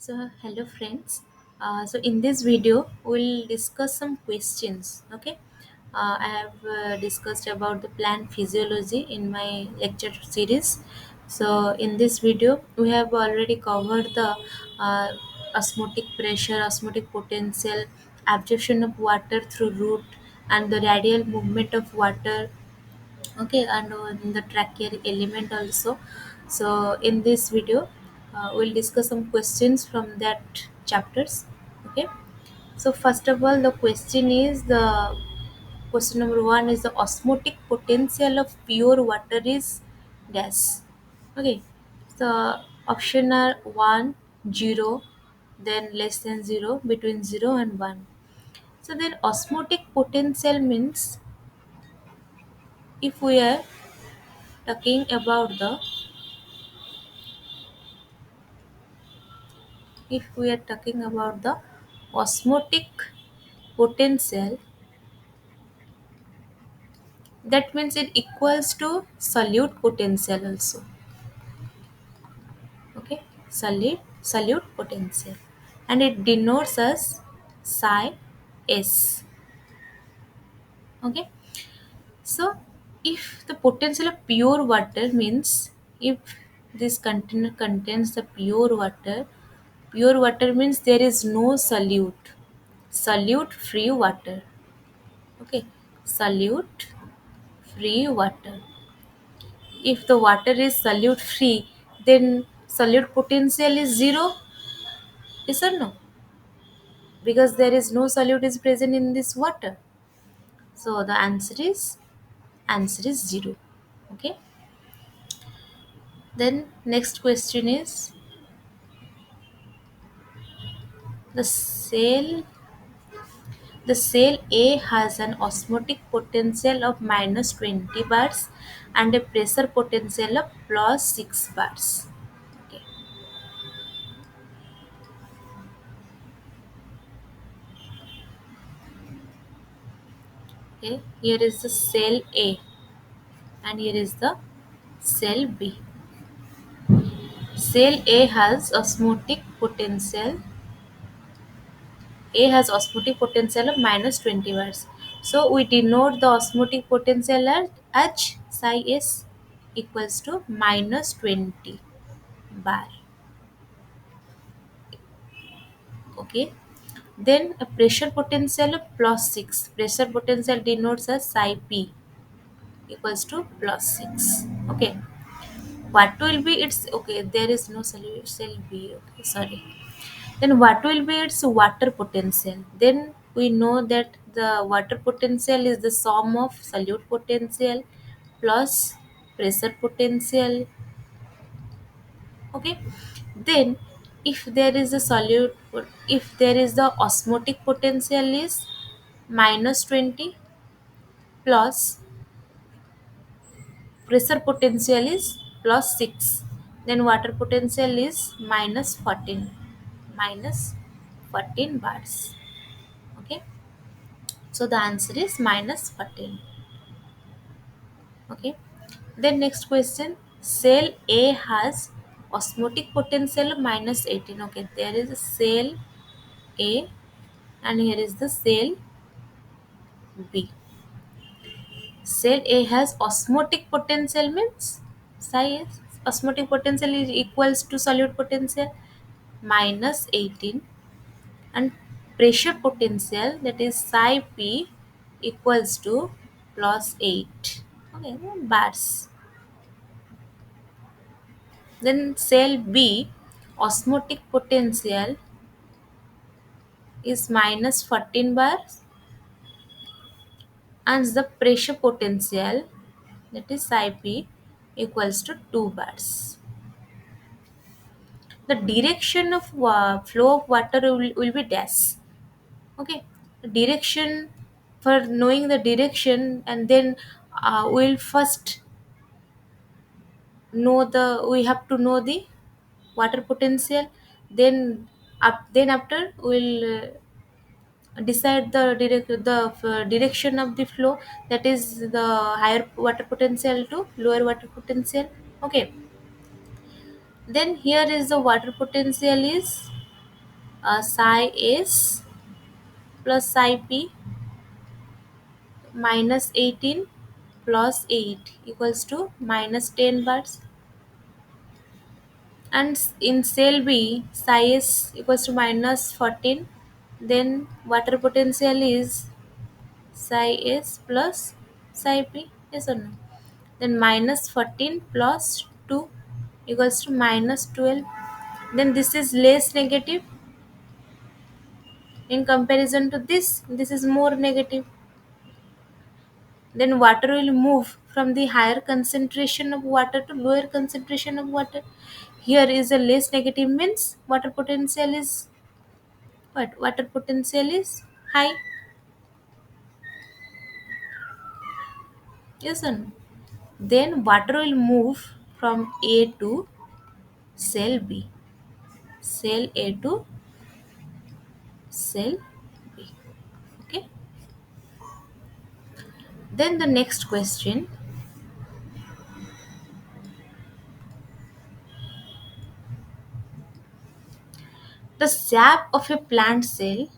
Hello friends. In this video, we'll discuss some questions. Okay. I have discussed about the plant physiology in my lecture series. So, in this video, we have already covered the uh, osmotic pressure, osmotic potential, absorption of water through root, and the radial movement of water. Okay, and in the tracheal element also. So in this video, we'll discuss some questions from that chapters. Okay, so first of all, the question is the question number one is the osmotic potential of pure water is gas. Okay, so option are 1 0, then less than 0, between 0 and 1. So then osmotic potential means if we are talking about the if we are talking about the osmotic potential, that means it equals to solute potential also. Okay, solute potential, and it denotes as psi s. Okay, so if the potential of pure water means if this container contains the pure water means there is no solute free water. Okay, solute free water. If the water is solute free, then solute potential is zero. Yes or no? Because there is no solute is present in this water. So the answer is zero. Okay. Then next question is the cell the cell A has an osmotic potential of minus 20 bars and a pressure potential of plus 6 bars. Okay. Okay. Here is the cell A and here is the cell B. Cell A has osmotic potential of minus 20 bars. So we denote the osmotic potential as H psi S equals to minus 20 bar. Okay. Then a pressure potential of plus 6. Pressure potential denotes as psi P equals to plus 6. Okay. What will be its okay? There is no solution cell B. Okay, sorry. Then what will be its water potential? Then we know that the water potential is the sum of solute potential plus pressure potential. Okay. Then if there is the osmotic potential is minus 20 plus pressure potential is plus 6, then water potential is minus 14 bars. Okay, so the answer is minus 14. Okay, then next question, cell A has osmotic potential of minus 18. Okay, there is a cell A and here is the cell B. Cell A has osmotic potential means psi S. Osmotic potential is equals to solute potential minus 18 and pressure potential that is psi P equals to plus 8. Okay, bars. Then cell B osmotic potential is minus 14 bars and the pressure potential that is psi P equals to 2 bars. The direction of flow of water will be dash. Okay, direction, for knowing the direction, and then we'll first we have to know the water potential, then after we'll decide the direction of the flow, that is the higher water potential to lower water potential. Okay, then here is the water potential is psi s plus psi p minus 18 plus 8 equals to minus 10 bars. And in cell B, psi s equals to minus 14. Then water potential is psi s plus psi p. Yes or no? Then minus 14 plus 2 equals to minus 12. Then this is less negative in comparison to this is more negative. Then water will move from the higher concentration of water to lower concentration of water. Here is a less negative means water potential is what? Water potential is high. Yes or no? Then water will move from A to cell B. Cell A to cell B. Okay. Then the next question, the sap of a plant cell,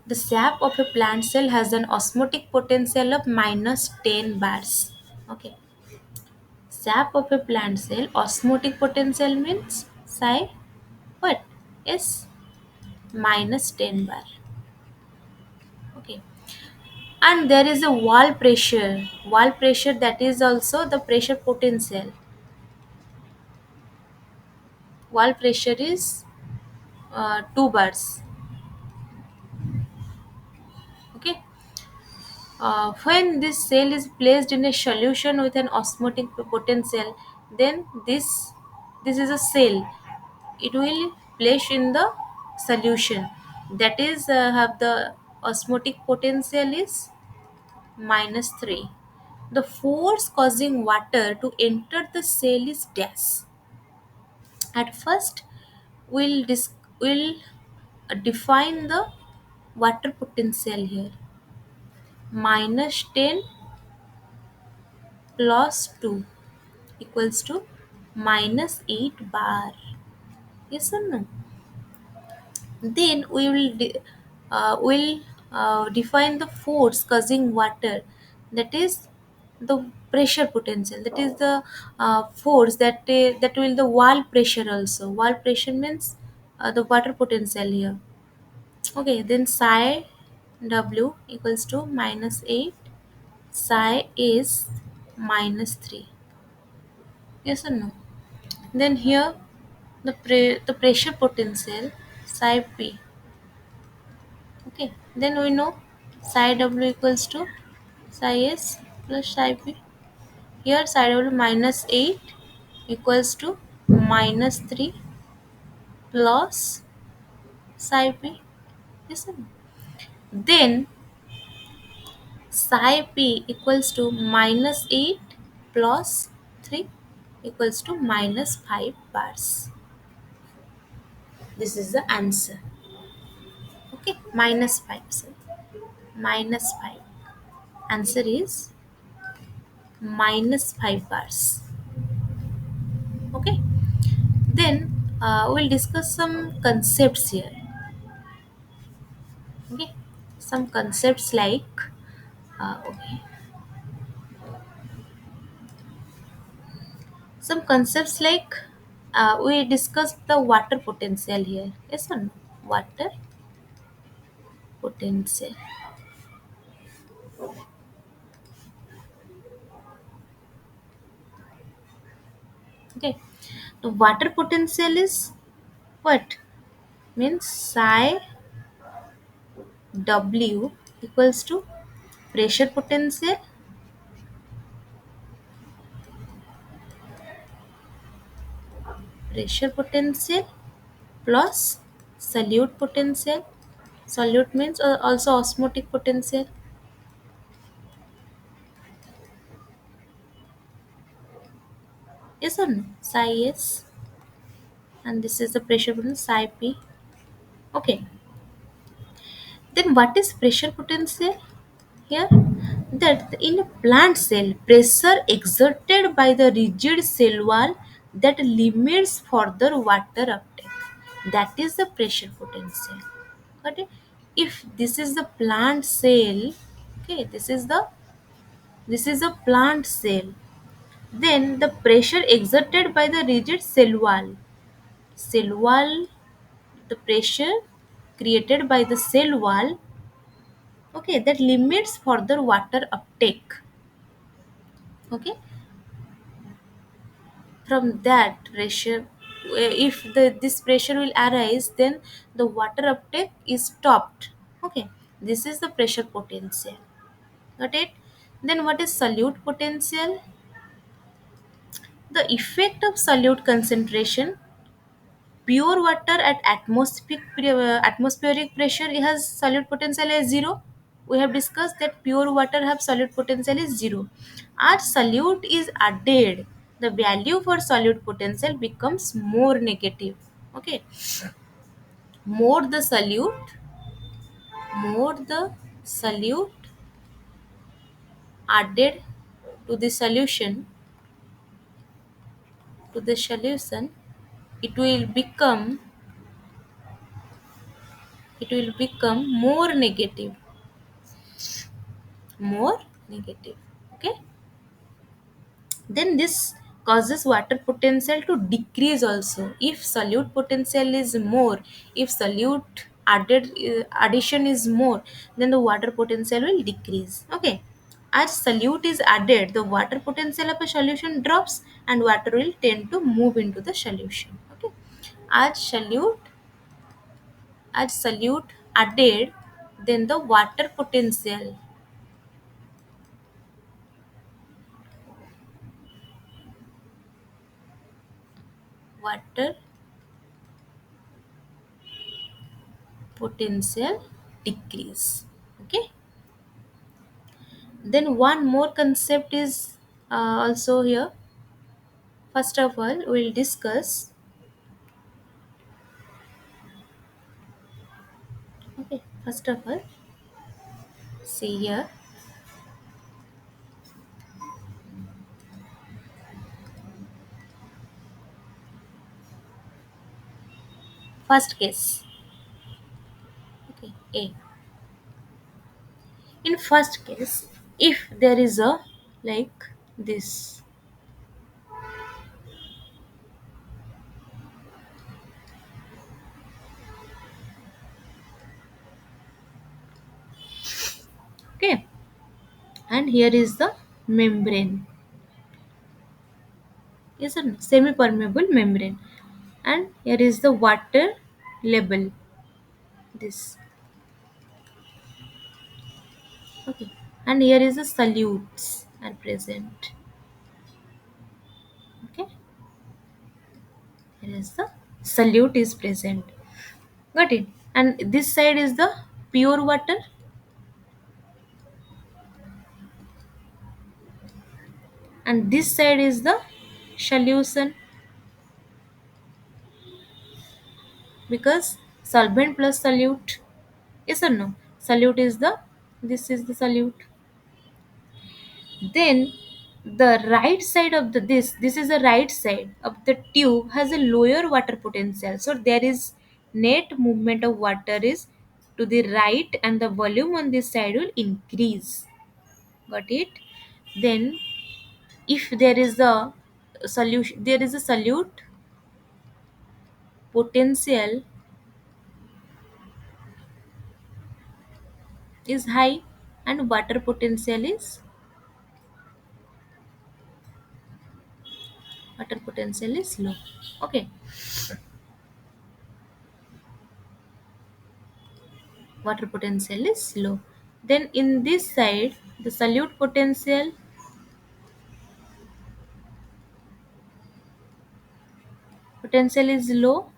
the sap of a plant cell has an osmotic potential of minus 10 bars. Okay. Sap of a plant cell, osmotic potential means psi what? S minus 10 bar. Okay. And there is a wall pressure. Wall pressure, that is also the pressure potential. Wall pressure is 2 bars. Okay. When this cell is placed in a solution with an osmotic potential, then this is a cell. It will place in the solution. That is have the osmotic potential is minus 3. The force causing water to enter the cell is dash. At first, we'll define the water potential here. Minus 10 plus 2 equals to minus 8 bar. Yes or no? Then will define the force causing water, that is the pressure potential, that is the force that will the wall pressure also. Wall pressure means the water potential here. Okay, then psi w equals to minus 8, psi is minus 3. Yes or no? Then here the pressure potential psi p. Okay, then we know psi w equals to psi s plus psi p. Here psi w minus 8 equals to minus 3 plus psi p. Yes or no? Then psi p equals to minus 8 plus 3 equals to minus 5 bars. This is the answer. Okay, minus 5. Sorry. Minus 5. Answer is minus 5 bars. Okay. Then we'll discuss some concepts here. Okay, some concepts like okay, some concepts like we discussed the water potential here. Yes or no? Water potential. Okay, the water potential is what? Means psi W equals to pressure potential plus solute potential. Solute means also osmotic potential. Yes or no? Psi S, and this is the pressure potential psi P. Okay. Then what is pressure potential here? That in a plant cell, pressure exerted by the rigid cell wall that limits further water uptake. That is the pressure potential. Got it? If this is the plant cell, okay, this is a plant cell, then the pressure exerted by the rigid cell wall, the pressure created by the cell wall, okay, that limits further water uptake. Okay, from that pressure, if this pressure will arise, then the water uptake is stopped. Okay, this is the pressure potential. Got it? Then what is solute potential? The effect of solute concentration. Pure water at atmospheric pressure, it has solute potential as 0. We have discussed that pure water have solute potential is 0. As solute is added, the value for solute potential becomes more negative. Okay, more the solute, more the solute added to the solution, to the solution, it will become, it will become more negative. Okay, then this causes water potential to decrease also. If solute potential is more, if solute addition is more, then the water potential will decrease. Okay, as solute is added, the water potential of a solution drops and water will tend to move into the solution. Okay, as solute added, then the water potential decrease. Okay, then one more concept is also here. First of all, we'll discuss. Okay, first of all, see here. First case. Okay, A. In first case, if there is a like this. Okay, and here is the membrane. Is a semi-permeable membrane, and here is the water level. This. Okay, and here is the solutes are present. Okay, here is the solute is present. Got it? And this side is the pure water, and this side is the solution, because solvent plus solute. Yes or no? Solute is the, this is the solute. Then the right side of the this is the right side of the tube has a lower water potential. So there is net movement of water is to the right, and the volume on this side will increase. Got it? Then if there is a solution, there is a solute potential is high, and water potential is low. Okay, water potential is low. Then in this side, the solute potential is low.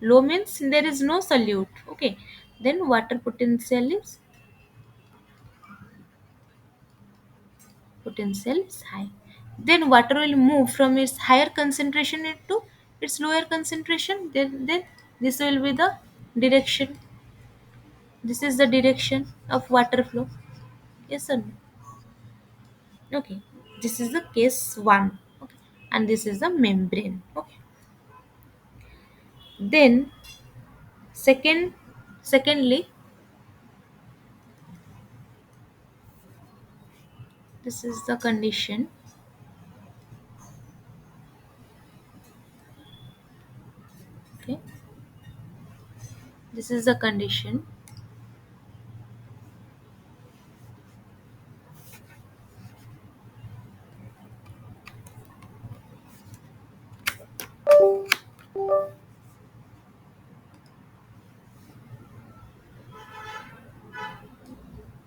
Low means there is no solute. Okay, then water potential is high. Then water will move from its higher concentration into its lower concentration. Then this will be the direction. This is the direction of water flow. Yes or no? Okay, this is the case 1. Okay, and this is the membrane. Okay. Then secondly, this is the condition. Okay, this is the condition.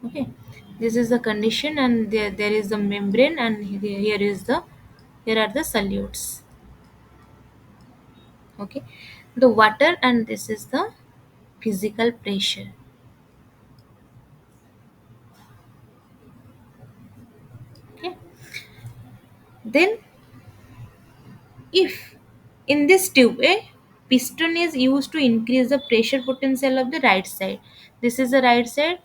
Okay, this is the condition, and there is the membrane, and here are the solutes. Okay, the water, and this is the physical pressure. Okay, then if in this tube a piston is used to increase the pressure potential of the right side, this is the right side.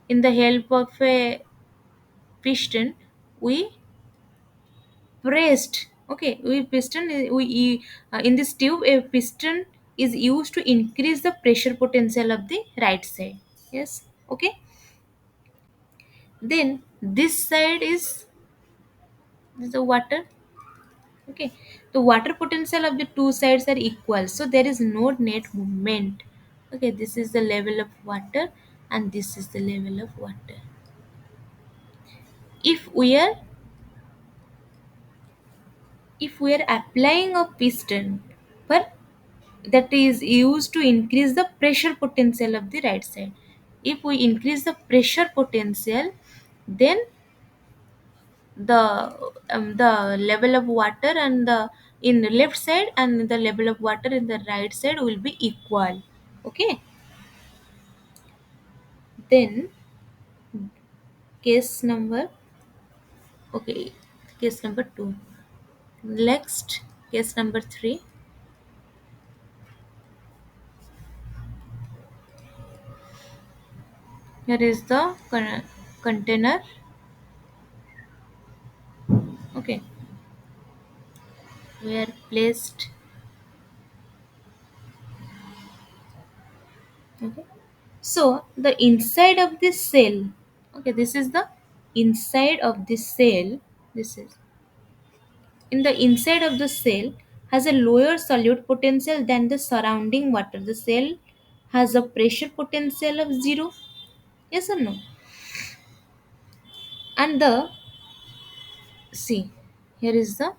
In the help of a piston, we pressed. Okay, in this tube a piston is used to increase the pressure potential of the right side. Yes. Okay, then this side is the water. Okay, the water potential of the two sides are equal, so there is no net movement. Okay, this is the level of water, and this is the level of water. If we are if we are applying a piston, but that is used to increase the pressure potential of the right side. If we increase the pressure potential, then the level of water and the in the left side and the level of water in the right side will be equal. Okay, then case number okay case number 2. Next, case number 3. Here is the container. Okay, where placed. Okay, so the inside of this cell. Okay, this is the inside of this cell. This is in the inside of the cell has a lower solute potential than the surrounding water. The cell has a pressure potential of 0. Yes or no? And the see, here is the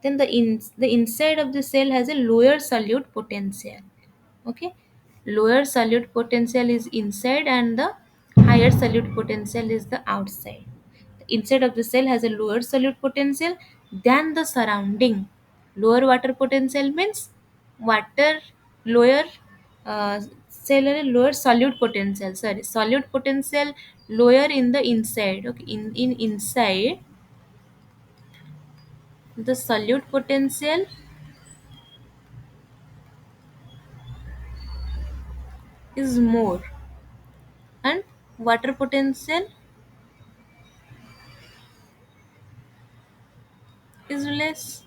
then the inside of the cell has a lower solute potential. Okay, lower solute potential is inside, and the higher solute potential is the outside. The inside of the cell has a lower solute potential than the surrounding. Lower water potential means water lower cell has a lower solute potential, sorry, solute potential lower in the inside. Okay, in inside the solute potential is more, and water potential is less.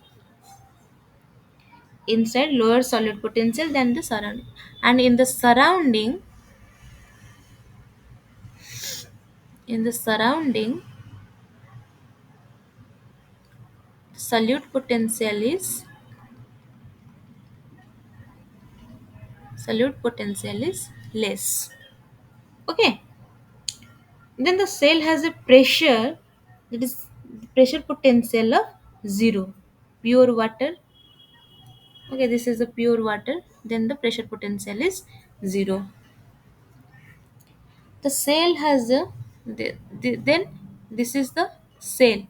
Inside lower solute potential than the surrounding, and in the surrounding solute potential is less. Okay, then the cell has a pressure, that is pressure potential of 0. Pure water. Okay, this is the pure water, then the pressure potential is 0. The cell has then this is the cell,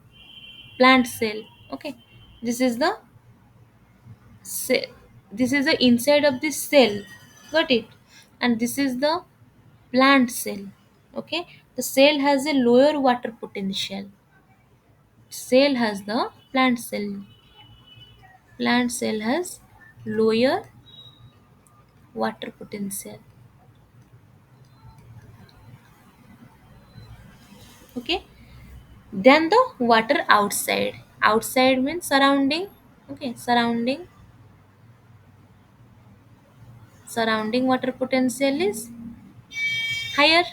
plant cell. Okay, this is the cell, this is the inside of this cell. Got it? And this is the plant cell. Okay, the cell has a lower water potential. Cell has the plant cell has lower water potential. Okay, then the water outside. Outside means surrounding. Okay, surrounding water potential is higher.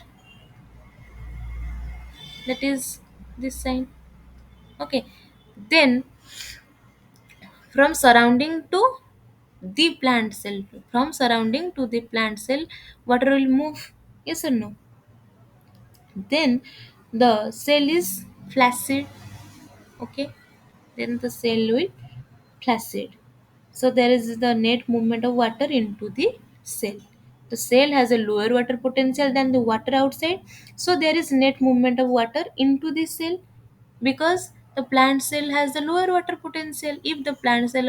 That is this sign. Okay, then from surrounding to the plant cell, from surrounding to the plant cell, water will move. Yes or no? Then the cell is flaccid. Okay, then the cell will flaccid. So there is the net movement of water into the cell. The cell has a lower water potential than the water outside. So there is net movement of water into the cell because the plant cell has the lower water potential. If the plant cell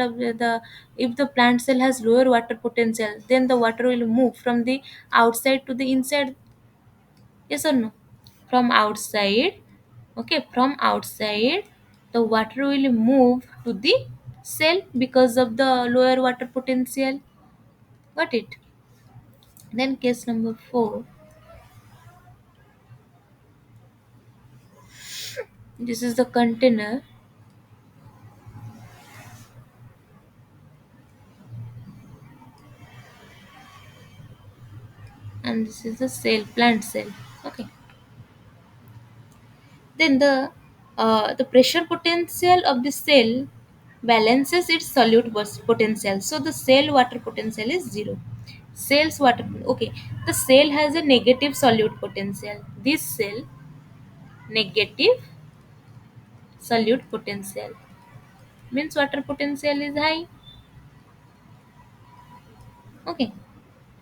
has lower water potential, then the water will move from the outside to the inside. Yes or no? From outside, okay, from outside, the water will move to the cell because of the lower water potential. Got it? Then case number 4. This is the container and this is the cell, plant cell. Okay. Then the pressure potential of the cell balances its solute potential. So the cell water potential is zero. Cell's water, okay. The cell has a negative solute potential. This cell negative solute potential means water potential is high. Okay,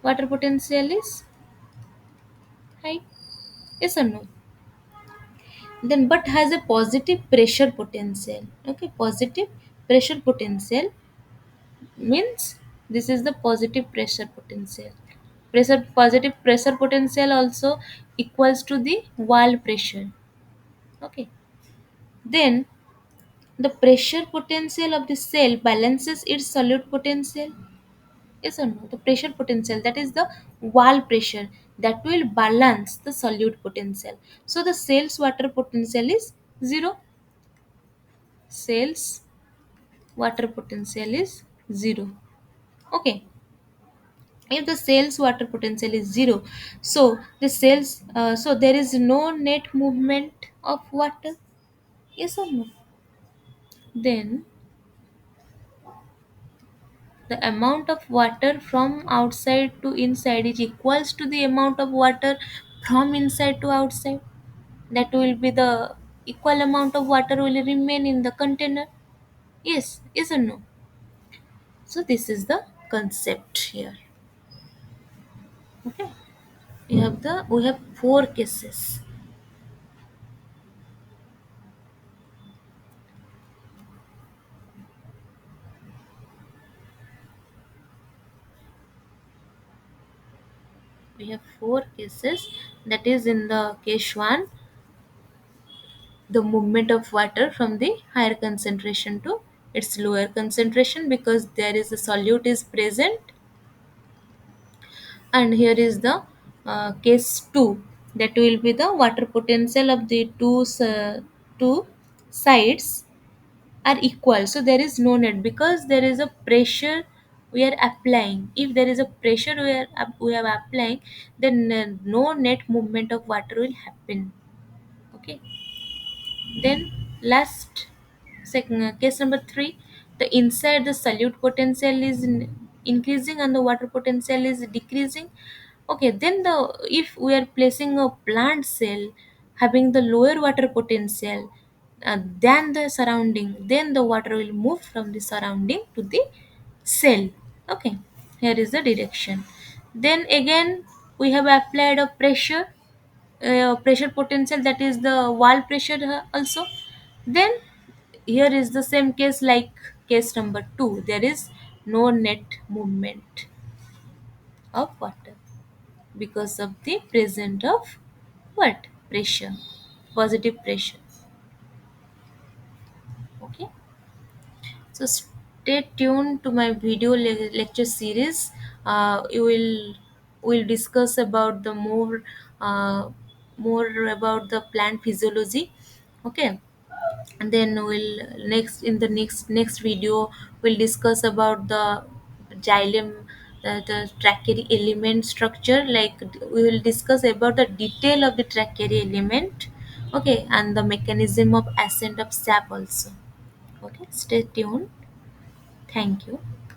water potential is high. Yes or no? Then but has a positive pressure potential. Okay, positive pressure potential means this is the positive pressure potential. Positive pressure potential also equals to the wall pressure. Okay, then the pressure potential of the cell balances its solute potential. Yes or no? The pressure potential, that is the wall pressure, that will balance the solute potential. So the cell's water potential is zero. Cell's water potential is zero. Okay. If the cell's water potential is zero, so there is no net movement of water. Yes or no? Then the amount of water from outside to inside is equals to the amount of water from inside to outside. That will be the equal amount of water will remain in the container. Yes or no? So this is the concept here. Okay. We have 4 cases. We have 4 cases. That is, in the case 1, the movement of water from the higher concentration to its lower concentration because there is a solute is present. And here is the case 2, that will be the water potential of the two sides are equal, so there is no net because there is a pressure we are applying. If there is a pressure we are applying, then no net movement of water will happen. Okay. Then last second case number 3, the inside the solute potential is increasing and the water potential is decreasing. Okay, then the if we are placing a plant cell having the lower water potential than the surrounding, then the water will move from the surrounding to the cell. Okay, here is the direction. Then again we have applied a pressure potential, that is the wall pressure also. Then here is the same case like case number 2, there is no net movement of water because of the presence of what? Pressure, positive pressure. Okay, so stay tuned to my video lecture series. You will discuss about the more more about the plant physiology. Okay, and then we'll next video we'll discuss about the xylem, the trachea element structure. Like we will discuss about the detail of the trachea element. Okay, and the mechanism of ascent of sap also. Okay, stay tuned. Thank you.